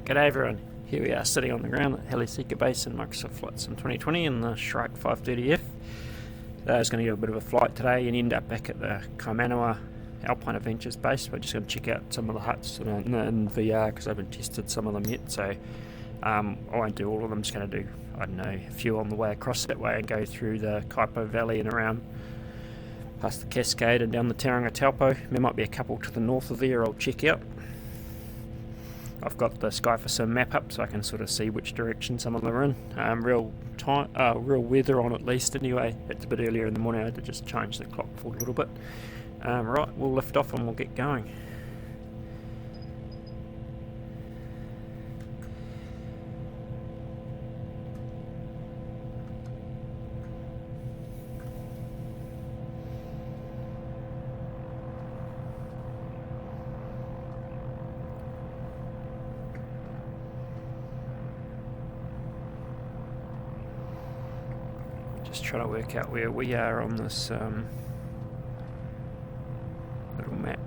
G'day everyone, here we are sitting on the ground at Helisika Base in Microsoft Flight Sim 2020 in the Shrike 530F. I was going to do a bit of a flight today and end up back at the Kaimanawa Alpine Adventure Base. We're just going to check out some of the huts in VR because I haven't tested some of them yet, so I won't do all of them. I'm just going to do, I don't know, a few on the way across that way and go through the Kaipo Valley and around past the Cascade and down the Tauranga Taupo. There might be a couple to the north of there I'll check out. I've got the Sky4Sim map up so I can sort of see which direction some of them are in. Real weather on at least anyway. It's a bit earlier in the morning, I had to just change the clock for a little bit. Right, we'll lift off and we'll get going. Just trying to work out where we are on this little map.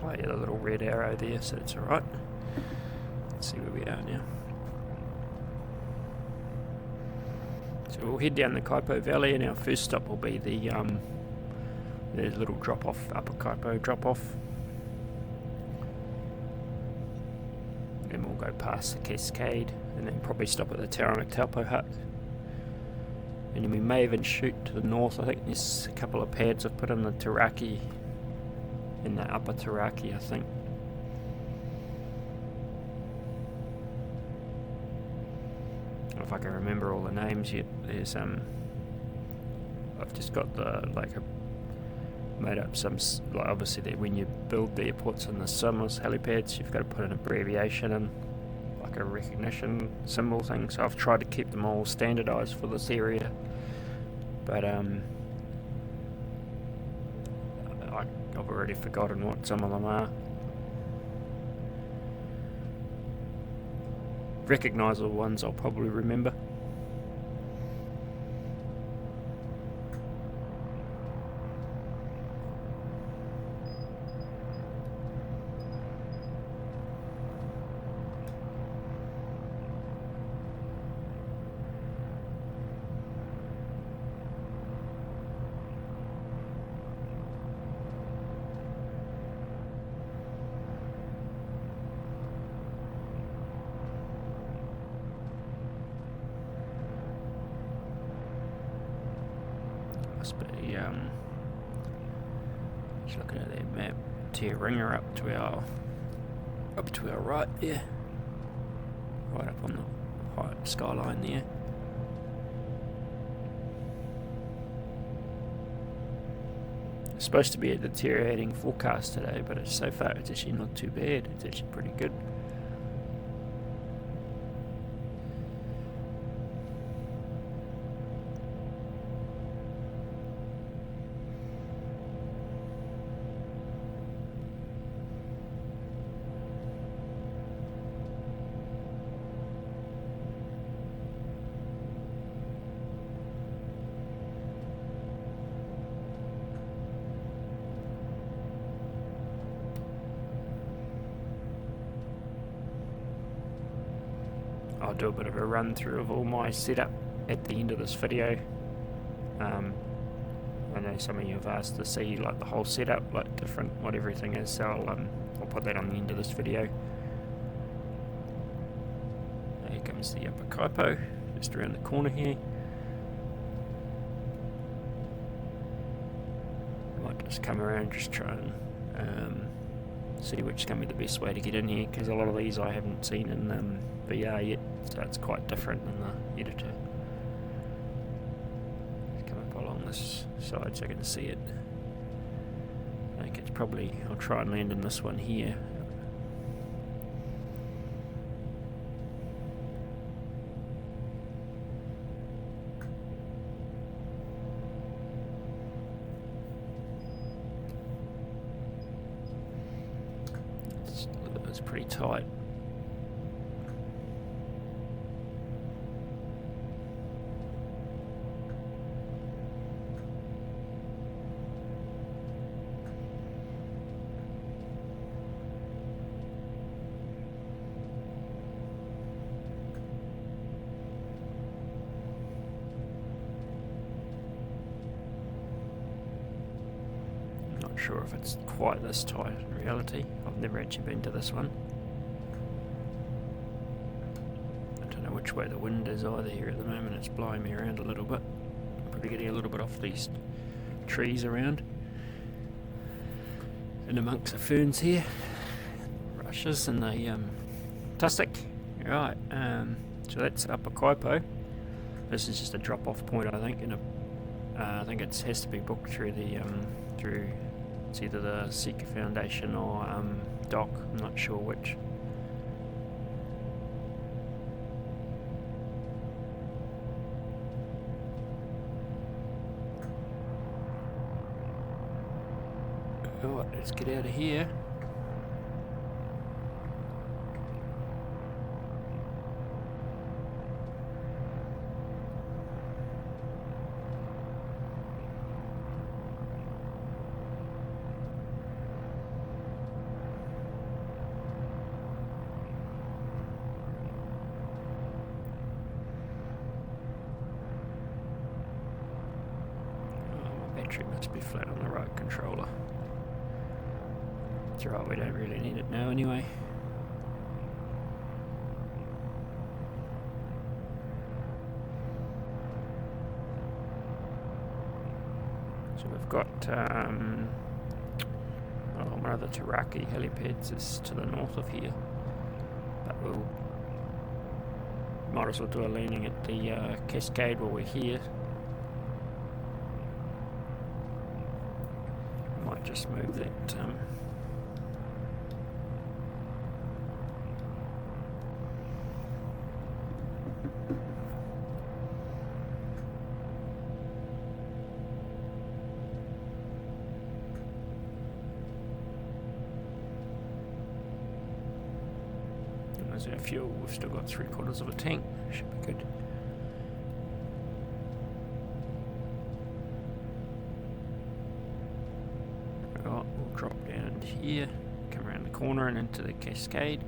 Oh yeah, the little red arrow there, so it's alright. Let's see where we are now. So we'll head down the Kaipo Valley and our first stop will be the little drop-off, Upper Kaipo drop-off. Then we'll go past the Cascade and then probably stop at the Tauranga Taupo hut. And then we may even shoot to the north. I think there's a couple of pads I've put in the Taraki, in the upper Taraki I think. I don't know if I can remember all the names yet. There's I've just got the made up some, like obviously that when you build the airports in the sims helipads you've got to put an abbreviation in, like a recognition symbol thing, so I've tried to keep them all standardized for this area, but I've already forgotten what some of them are. Recognizable ones I'll probably remember. Must be just looking at that map, Tauranga up to our right there, right up on the high skyline there. It's supposed to be a deteriorating forecast today, but so far it's actually not too bad. It's actually pretty good. I'll do a bit of a run through of all my setup at the end of this video. I know some of you have asked to see like the whole setup, like what everything is, so I'll put that on the end of this video. Here comes the Upper Kaipo, just around the corner here. I might just come around and just try and see which is going to be the best way to get in here, because a lot of these I haven't seen in VR yet, so it's quite different in the editor. Let's come up along this side so I can see it. I think it's probably, I'll try and land in this one here. It's pretty tight. sure if it's quite this tight in reality. I've never actually been to this one. I don't know which way the wind is either here at the moment. It's blowing me around a little bit. I'm probably getting a little bit off these trees around. And amongst the ferns here, rushes and the tussock. Right, so that's Upper Kaipo. This is just a drop-off point, I think, and I think it has to be booked through the through it's either the Seeker Foundation or DOC. I'm not sure which. Alright, let's get out of here. Battery must be flat on the right controller. That's right, we don't really need it now anyway. So we've got one of the Taraki helipads is to the north of here, but we'll might as well do a landing at the Cascade while we're here. Might just move that there's our fuel. We've still got 3/4 of a tank. Should be good. Right, we'll drop down here, come around the corner and into the Cascade.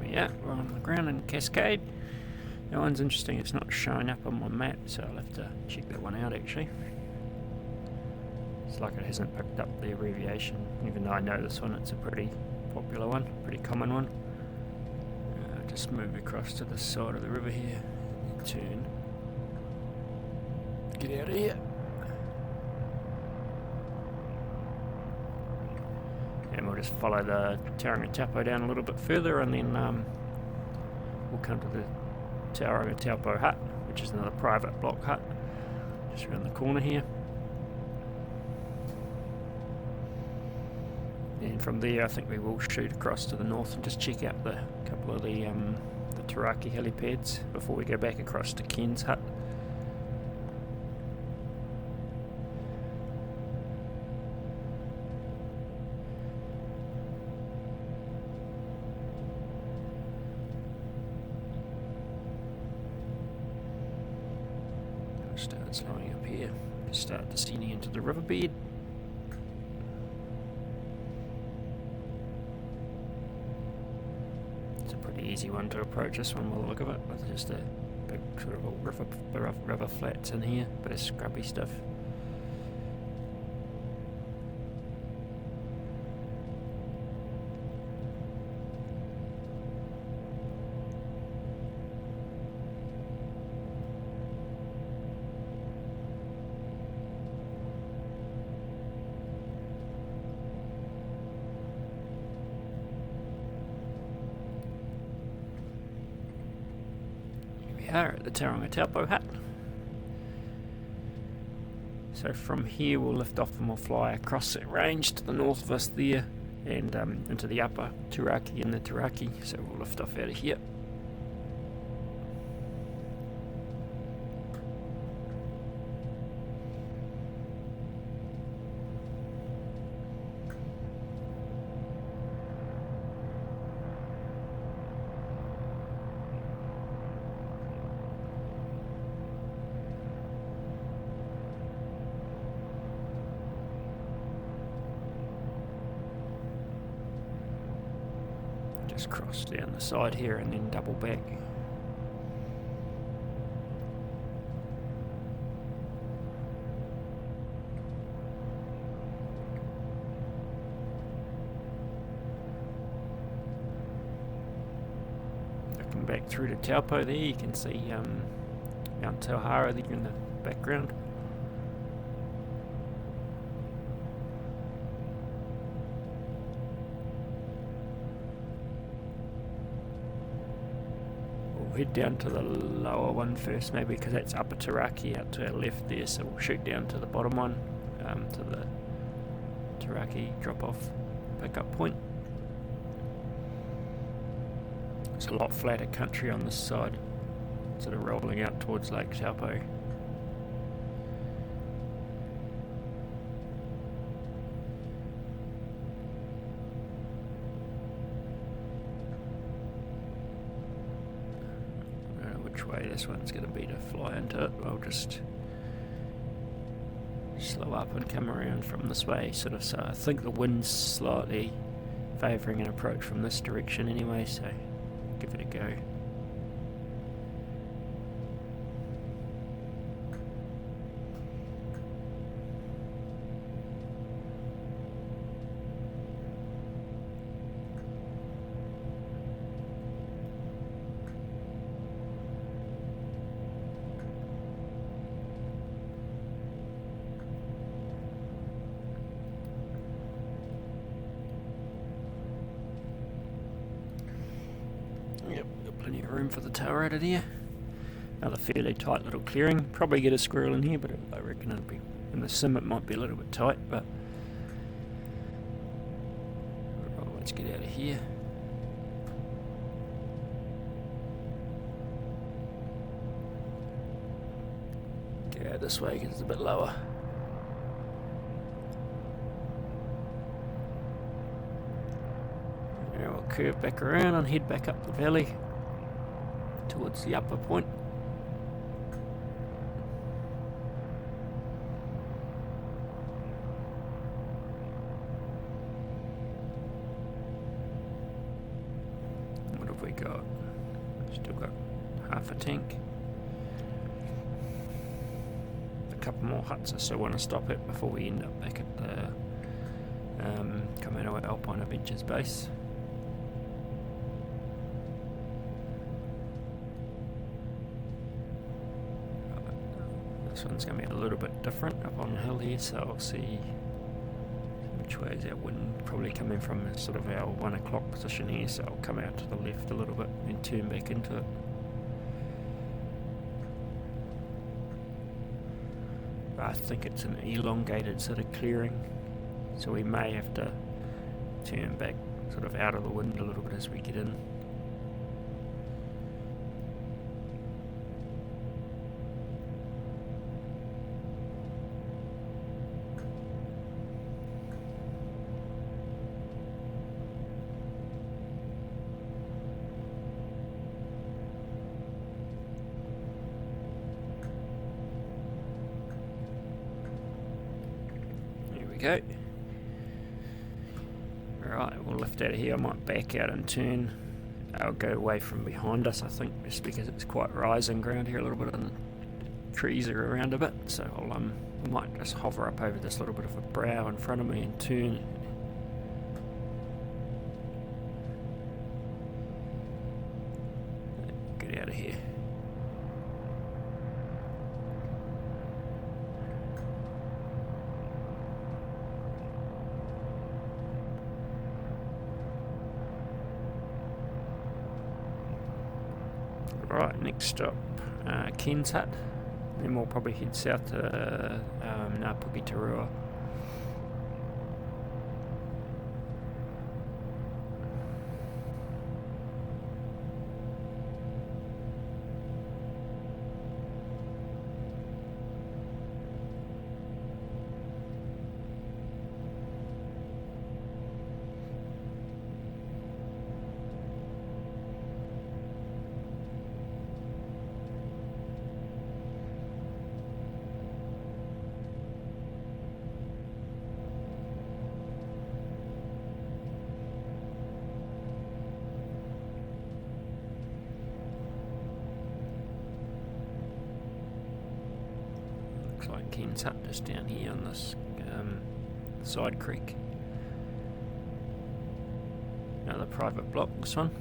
Yeah, we're on the ground in Cascade. That one's interesting, it's not showing up on my map, so I'll have to check that one out actually. It's like it hasn't picked up the abbreviation, even though I know this one, it's a pretty popular one, pretty common one. Just move across to the side of the river here, and turn. Get out of here. And we'll just follow the Tauranga Taupo down a little bit further, and then we'll come to the Tauranga Taupo hut, which is another private block hut, just around the corner here. And from there, I think we will shoot across to the north and just check out the couple of the Taraki helipads before we go back across to Ken's hut. Start slowing up here, start descending into the riverbed. It's a pretty easy one to approach, this one by the look of it, with just a big sort of a river flats in here, bit of scrubby stuff. At the Tauranga Taupo hut. So from here we'll lift off and we'll fly across that range to the north of us there and into the upper Turaki and the Turaki. So we'll lift off out of here. Just cross down the side here and then double back. Looking back through to Taupo there, you can see Mount Tauhara there in the background. Head down to the lower one first, maybe, because that's Upper Taraki out to our left there, so we'll shoot down to the bottom one, to the Taraki drop-off pickup point. It's a lot flatter country on this side, sort of rolling out towards Lake Taupo. Way this one's going to be to fly into it. I'll just slow up and come around from this way, sort of, so I think the wind's slightly favouring an approach from this direction anyway, so give it a go. Yep, got plenty of room for the tower out of here. Another fairly tight little clearing. Probably get a squirrel in here, but I reckon it'll be in the sim. It might be a little bit tight, but right, let's get out of here. Get out this way because it's a bit lower. Now we'll curve back around and head back up the valley towards the upper point. What have we got? Still got half a tank. A couple more huts I still want to stop at before we end up back at the Kaimanawa Alpine Adventure Base. This one's going to be a little bit different up on the hill here, so I'll see which way is our wind probably coming from. Sort of our 1 o'clock position here, so I'll come out to the left a little bit and turn back into it. I think it's an elongated sort of clearing, so we may have to turn back sort of out of the wind a little bit as we get in. Go. Alright, we'll lift out of here. I might back out and turn. I'll go away from behind us, I think, just because it's quite rising ground here a little bit and the trees are around a bit, so I might just hover up over this little bit of a brow in front of me and turn. Get out of here. Right, next stop, Ken's hut. Then we'll probably head south to Ngāpuki Tarua. Looks like Ken's hut just down here on this side creek. Another private block, this one.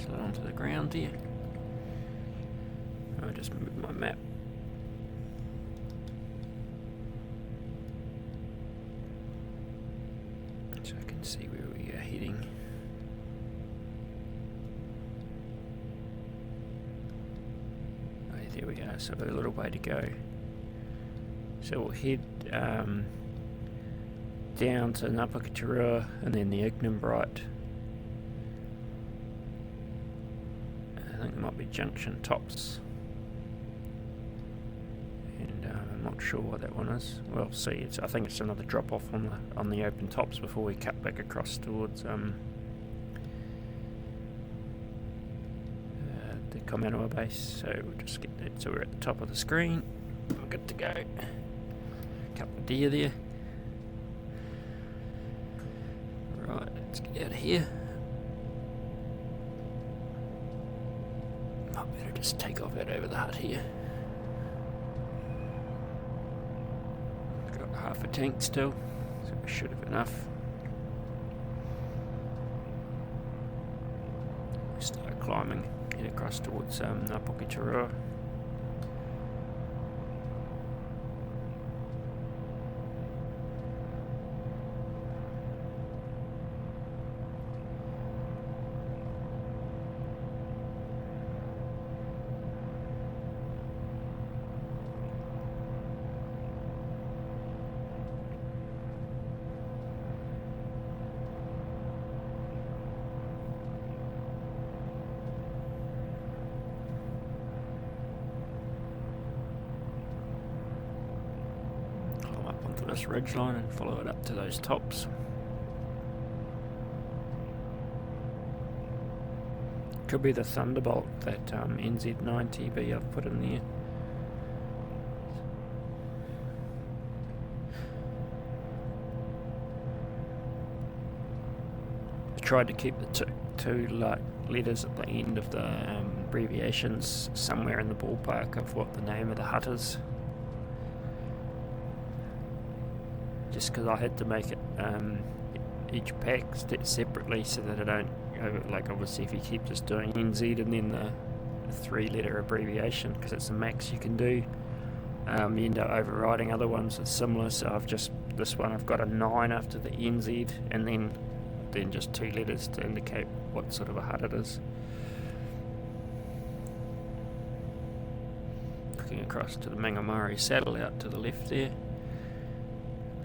Onto the ground here. I'll just move my map. So I can see where we are heading. Oh, there we are, so a little way to go. So we'll head down to Napakaturua and then the Ignimbrite. I think there might be junction tops, and I'm not sure what that one is. We'll see. I think it's another drop off on the open tops before we cut back across towards the Kaimanawa Base. So we'll just get that. So we're at the top of the screen. We're good to go. Couple of deer there. Right, let's get out of here. I better just take off out over the hut here. Got half a tank still, so we should have enough. We start climbing, head across towards Napakaturua. This ridgeline and follow it up to those tops. Could be the Thunderbolt, that NZ90B I've put in there. I tried to keep the two letters at the end of the abbreviations somewhere in the ballpark of what the name of the hut is. Just because I had to make it each pack separately so that I don't, like obviously if you keep just doing NZ and then the 3-letter abbreviation, because it's the max you can do, you end up overriding other ones that's similar. So this one I've got a 9 after the NZ and then just 2 letters to indicate what sort of a hut it is. Looking across to the Mangamari saddle out to the left there.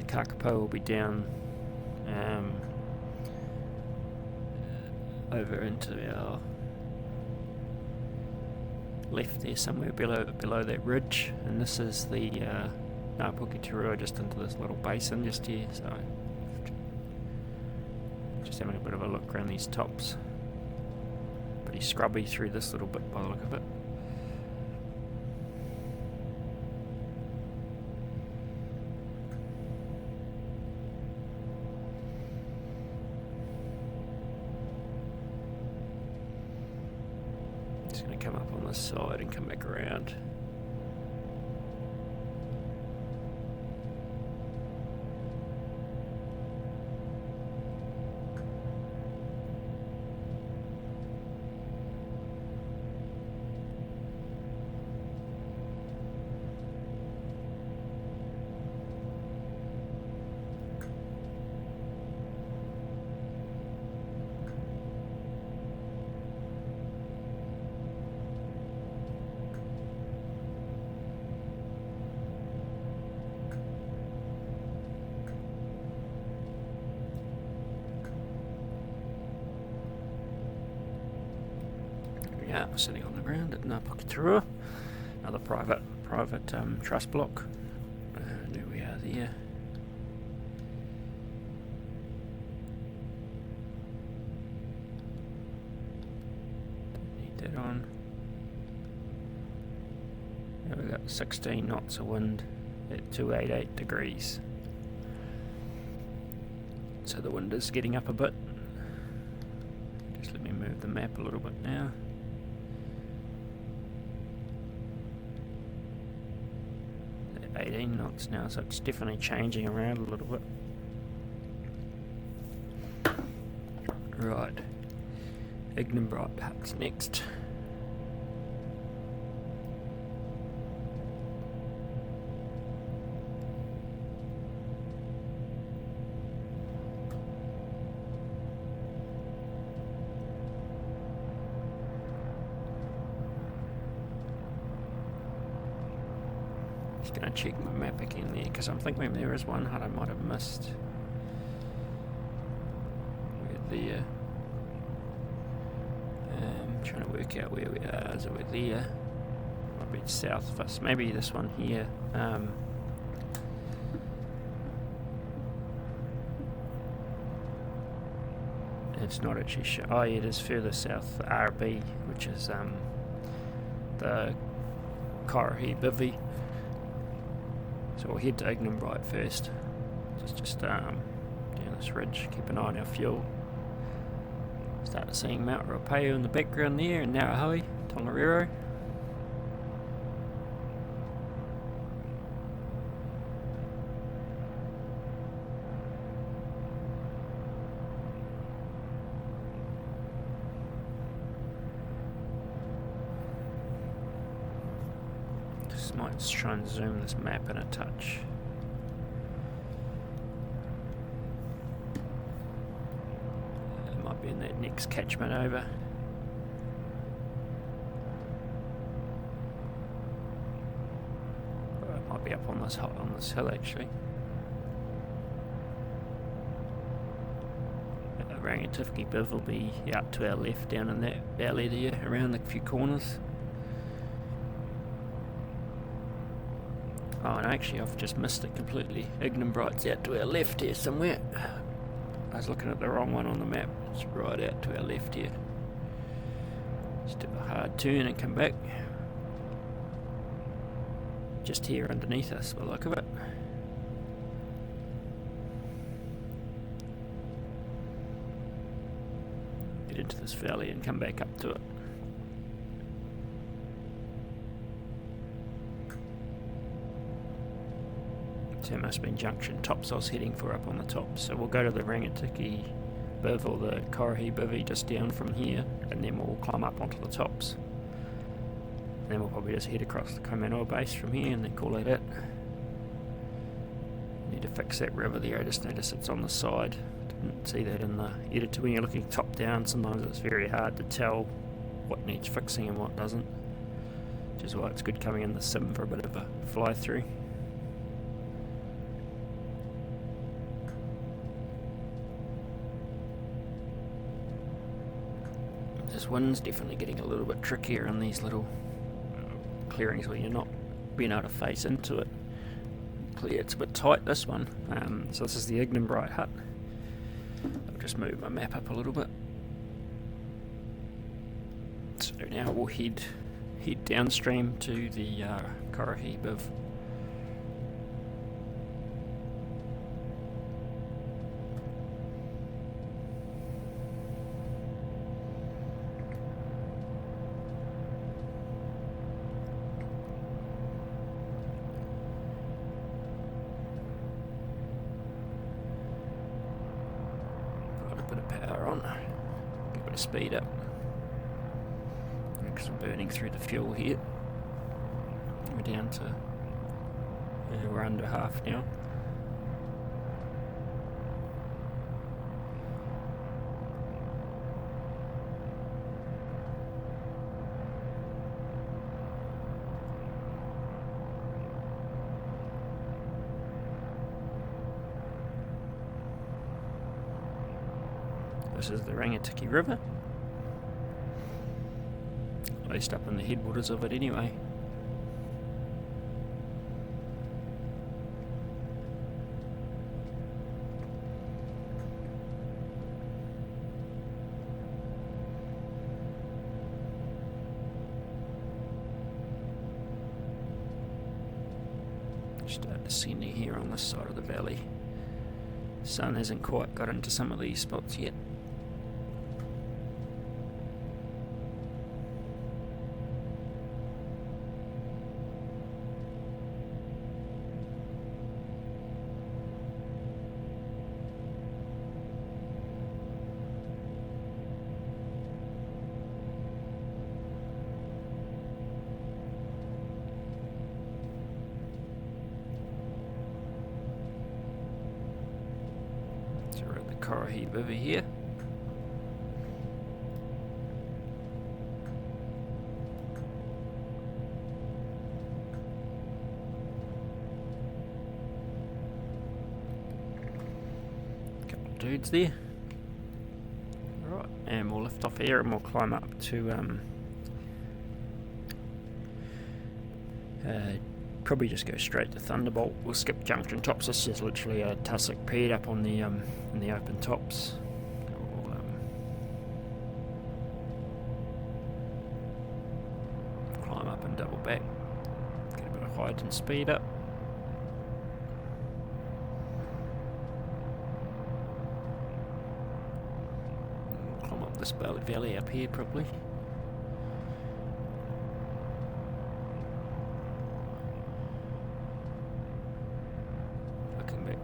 Kakapo will be down over into our left there, somewhere below that ridge, and this is the Napakaturua, just into this little basin just here. So just having a bit of a look around these tops. Pretty scrubby through this little bit by the look of it. Come up on this side and come back around. we are, sitting on the ground at Ngāpuketurua, another private trust block. There we are there. Don't need that on. Now we've got 16 knots of wind at 288 degrees. So the wind is getting up a bit. Just let me move the map a little bit now. At 18 knots now, so it's definitely changing around a little bit. Right, Ignimbrite Hut's next. Just going to check my map again there, because I'm thinking there is one hut I might have missed. We're there. Trying to work out where we are. So we're there. Might be south of us. Maybe this one here. It's not actually sure. Oh yeah, it is further south, RB, which is the Karahi Bivvy. So we'll head to Ignimbrite first. Just down this ridge, keep an eye on our fuel. Start seeing Mount Ruapehu in the background there, and Ngauahui, Tongariro. Just might try and zoom this map in a touch. In that next catchment over. Well, it might be up on this hill actually. Rangitifiki Biv will be out to our left down in that valley there, around the few corners. Oh, and actually I've just missed it completely. Ignimbrite's out to our left here somewhere. I was looking at the wrong one on the map. It's right out to our left here. Just do a hard turn and come back. Just here underneath us, by the look of it. Get into this valley and come back up to it. So it must have been junction tops I was heading for up on the top. So we'll go to the Rangitifiki Biv or the Karahi Bivvy just down from here, and then we'll climb up onto the tops. And then we'll probably just head across the Kaimanawa Base from here and then call it. Need to fix that river there. I just noticed it's on the side. Didn't see that in the editor. When you're looking top down, sometimes it's very hard to tell what needs fixing and what doesn't. Which is why it's good coming in the sim for a bit of a fly through. This wind's definitely getting a little bit trickier on these little clearings where you're not being able to face into it. Clear, it's a bit tight, this one. So this is the Ignimbrite hut. I'll just move my map up a little bit. So now we'll head downstream to the Karahi Biv. Speed up because I'm burning through the fuel here. We're down to we're under half now. This is the Rangitifiki River. least up in the headwaters of it anyway. Start descending here on this side of the valley. Sun hasn't quite got into some of these spots yet. Coral heap over here. Couple of dudes there. Alright, and we'll lift off here and we'll climb up to probably just go straight to Thunderbolt. We'll skip junction tops. This is literally a tussock pad up on the in the open tops. We'll, climb up and double back. Get a bit of height and speed up. We'll climb up this valley up here probably.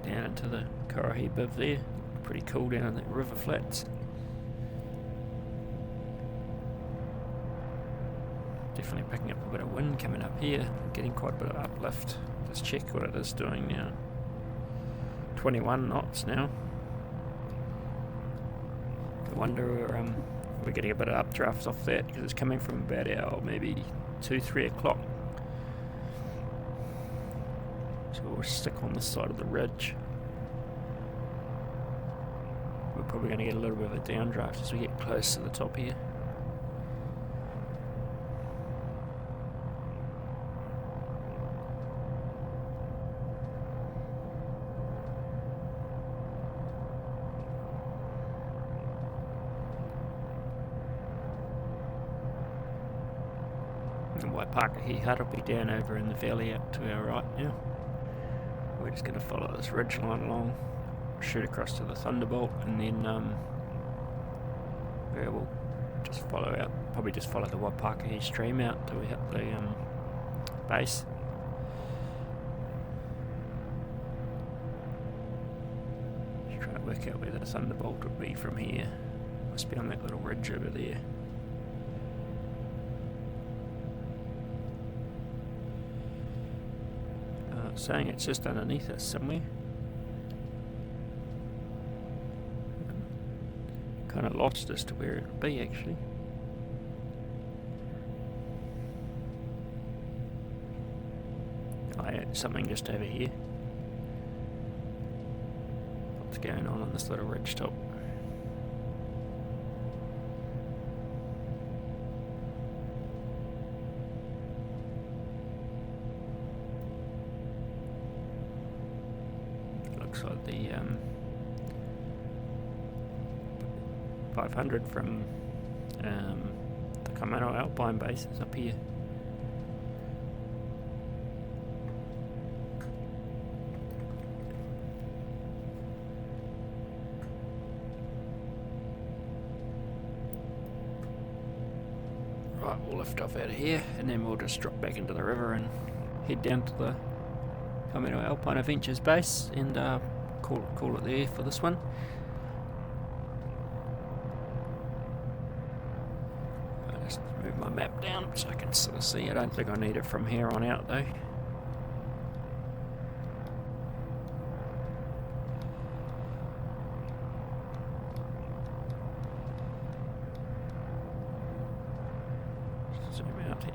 Down into the coral heap over there. Pretty cool down in the river flats. Definitely picking up a bit of wind coming up here. Getting quite a bit of uplift. Just check what it is doing now. 21 knots now. I wonder we're getting a bit of updraft off that because it's coming from about our maybe 2-3 o'clock. So we'll stick on this side of the ridge. We're probably going to get a little bit of a downdraft as we get close to the top here. And Waipakahi Hut will be down over in the valley up to our right now. We're just going to follow this ridge line along, shoot across to the Thunderbolt, and then we'll just follow out, probably just follow the Waipakahi stream out till we hit the base. Just trying to work out where the Thunderbolt would be from here. Must be on that little ridge over there. Saying it's just underneath us somewhere. Kind of lost as to where it would be actually. Oh yeah, something just over here. What's going on this little ridge top? Looks like the 500 from the Kaimanawa Alpine Base is up here. Right, we'll lift off out of here and then we'll just drop back into the river and head down to the Kaimanawa Alpine Adventure Base and call it there for this one. I'll just move my map down so I can sort of see. I don't think I need it from here on out though. Just zoom out here.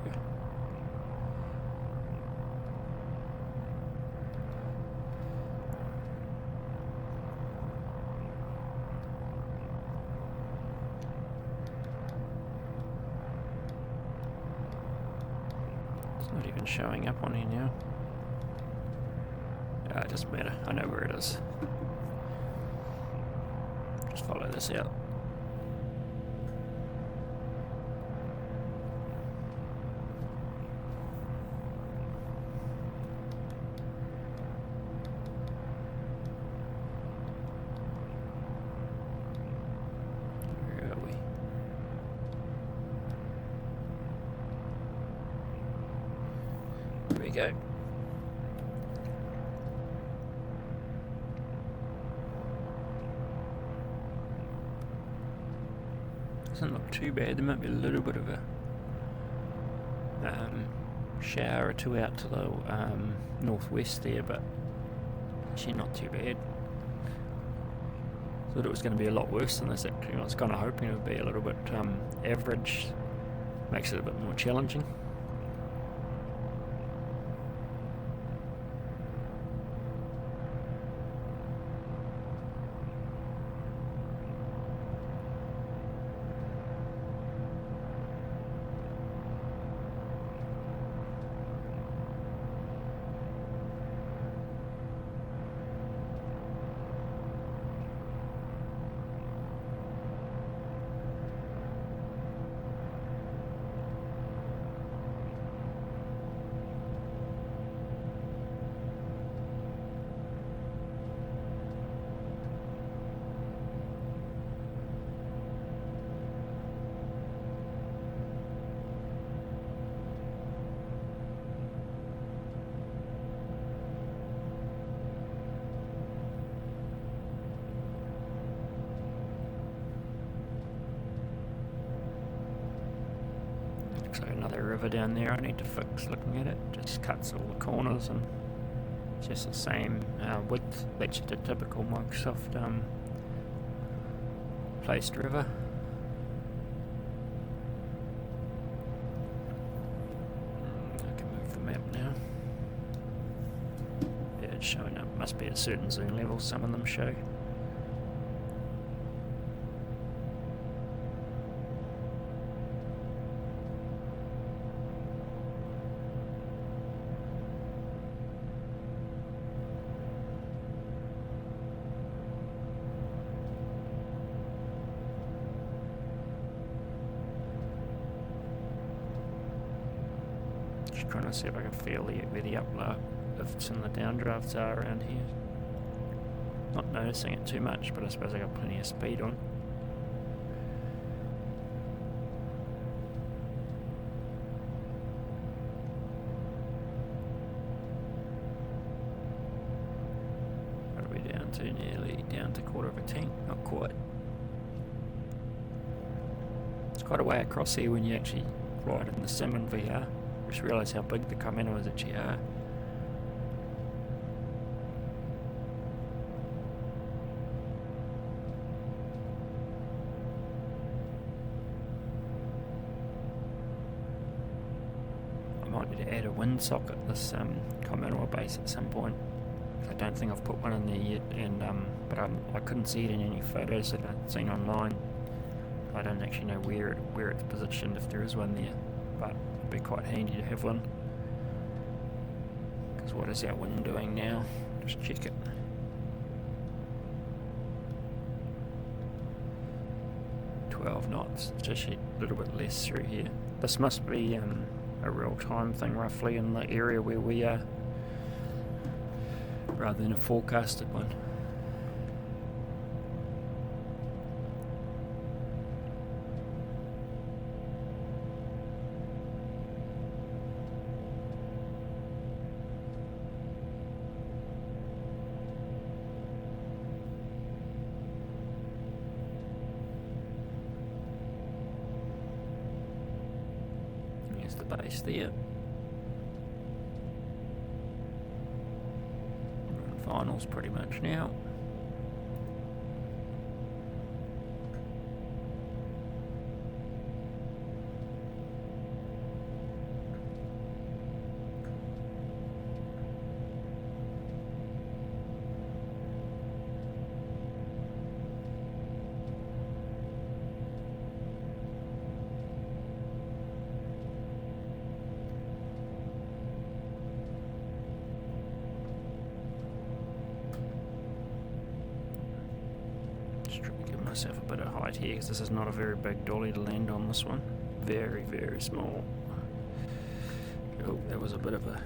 Not even showing up on here now. It doesn't matter, I know where it is. Just follow this out. Where are we? Here we go. Doesn't look too bad. There might be a little bit of a shower or two out to the northwest there, but actually not too bad. Thought it was going to be a lot worse than this actually. I was kind of hoping it would be a little bit average. Makes it a bit more challenging. Looks like another river down there I need to fix looking at it. Just cuts all the corners and it's just the same width. That's just a typical Microsoft placed river. I can move the map now. Yeah, it's showing up. Must be at a certain zoom level, some of them show. Just trying to see if I can feel where the uplifts and the downdrafts are around here. Not noticing it too much, but I suppose I got plenty of speed on. What are we down to? Nearly down to quarter of a tank. Not quite. It's quite a way across here when you actually fly it in the sim and VR. Just realise how big the Kaimanawas actually are. I might need to add a wind socket this Kaimanawa base at some point. I don't think I've put one in there yet, and but I couldn't see it in any photos that I'd seen online. I don't actually know where it's positioned, if there is one there, but it'd be quite handy to have one. Because what is our wind doing now? Just check it. Knots. It's actually a little bit less through here. This must be a real-time thing roughly in the area where we are, rather than a forecasted one. Here's the base there. We're in finals pretty much now. myself a bit of height here because this is not a very big dolly to land on. This one, very small. Oh, that was a bit of a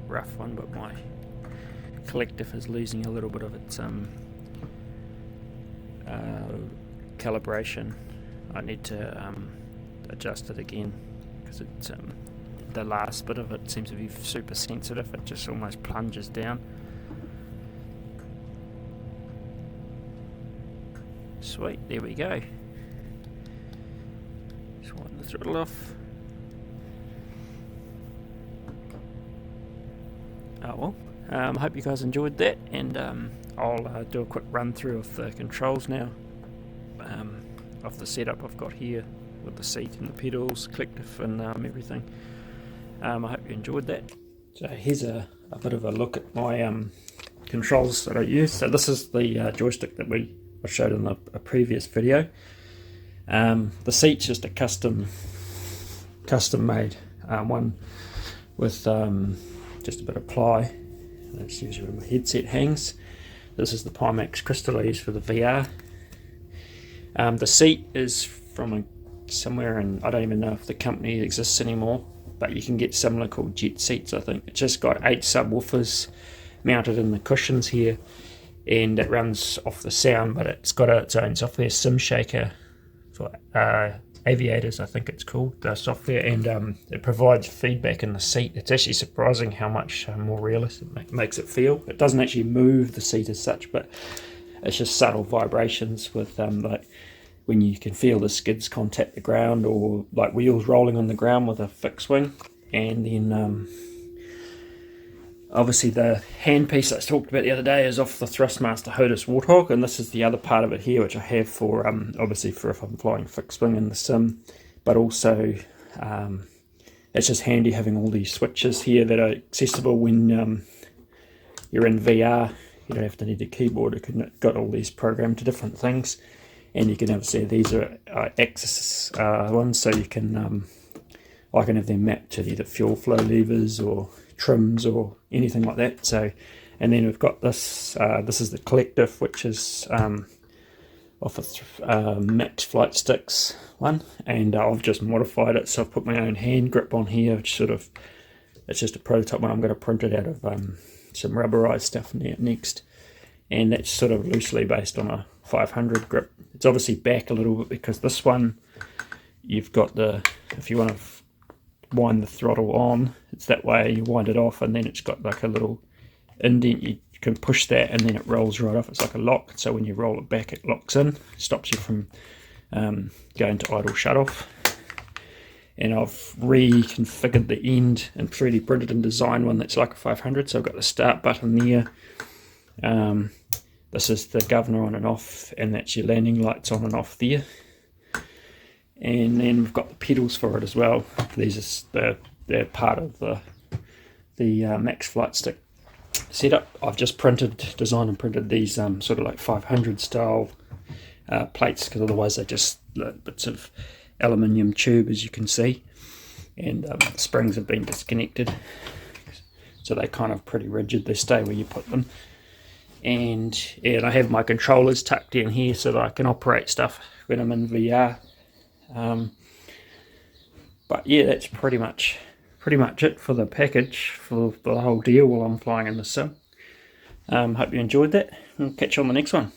rough one, but my collective is losing a little bit of its calibration. I need to adjust it again because it's the last bit of it seems to be super sensitive. It just almost plunges down. Sweet, there we go. Just wind the throttle off. Oh well, I hope you guys enjoyed that, and I'll do a quick run through of the controls now, of the setup I've got here with the seat and the pedals, collective and everything. I hope you enjoyed that. So here's a bit of a look at my controls that I use. So this is the joystick that I showed in a previous video. The seat's just a custom made one with just a bit of ply. That's usually where my headset hangs. This is the Pimax crystal I use for the VR. The seat is from somewhere, and I don't even know if the company exists anymore, but you can get similar called Jet seats, I think. It's just got 8 subwoofers mounted in the cushions here, and it runs off the sound, but it's got its own software, Sim Shaker for aviators, I think it's called, the software, and it provides feedback in the seat. It's actually surprising how much more realistic it makes it feel. It doesn't actually move the seat as such, but it's just subtle vibrations with like when you can feel the skids contact the ground, or like wheels rolling on the ground with a fixed wing. And then obviously the handpiece I talked about the other day is off the Thrustmaster Hodis Warthog, and this is the other part of it here, which I have for obviously for if I'm flying fixed wing in the sim, but also it's just handy having all these switches here that are accessible when you're in VR. You don't have to need a keyboard. It's got all these programmed to different things, and you can obviously these are axis ones, so you can I can have them mapped to either fuel flow levers or trims or anything like that. So, and then we've got this. This is the collective, which is off of Max Flight Sticks one, and I've just modified it. So I've put my own hand grip on here, which sort of, it's just a prototype one. I'm going to print it out of some rubberized stuff next, and that's sort of loosely based on a 500 grip. It's obviously back a little bit because this one, you've got the, if you want to wind the throttle on, it's that way. You wind it off, and then it's got like a little indent. You can push that, and then it rolls right off. It's like a lock, so when you roll it back, it locks in, stops you from going to idle shut off. And I've reconfigured the end and 3D printed and designed one that's like a 500. So I've got the start button there. This is the governor on and off, and that's your landing lights on and off there. And then we've got the pedals for it as well. These are they're part of the Max Flight Stick setup. I've just designed and printed these sort of like 500 style plates, because otherwise they're just bits of aluminium tube, as you can see, and the springs have been disconnected, so they're kind of pretty rigid. They stay where you put them. And I have my controllers tucked in here so that I can operate stuff when I'm in VR. But yeah, that's pretty much it for the package, for the whole deal while I'm flying in the sim. Hope you enjoyed that, and catch you on the next one.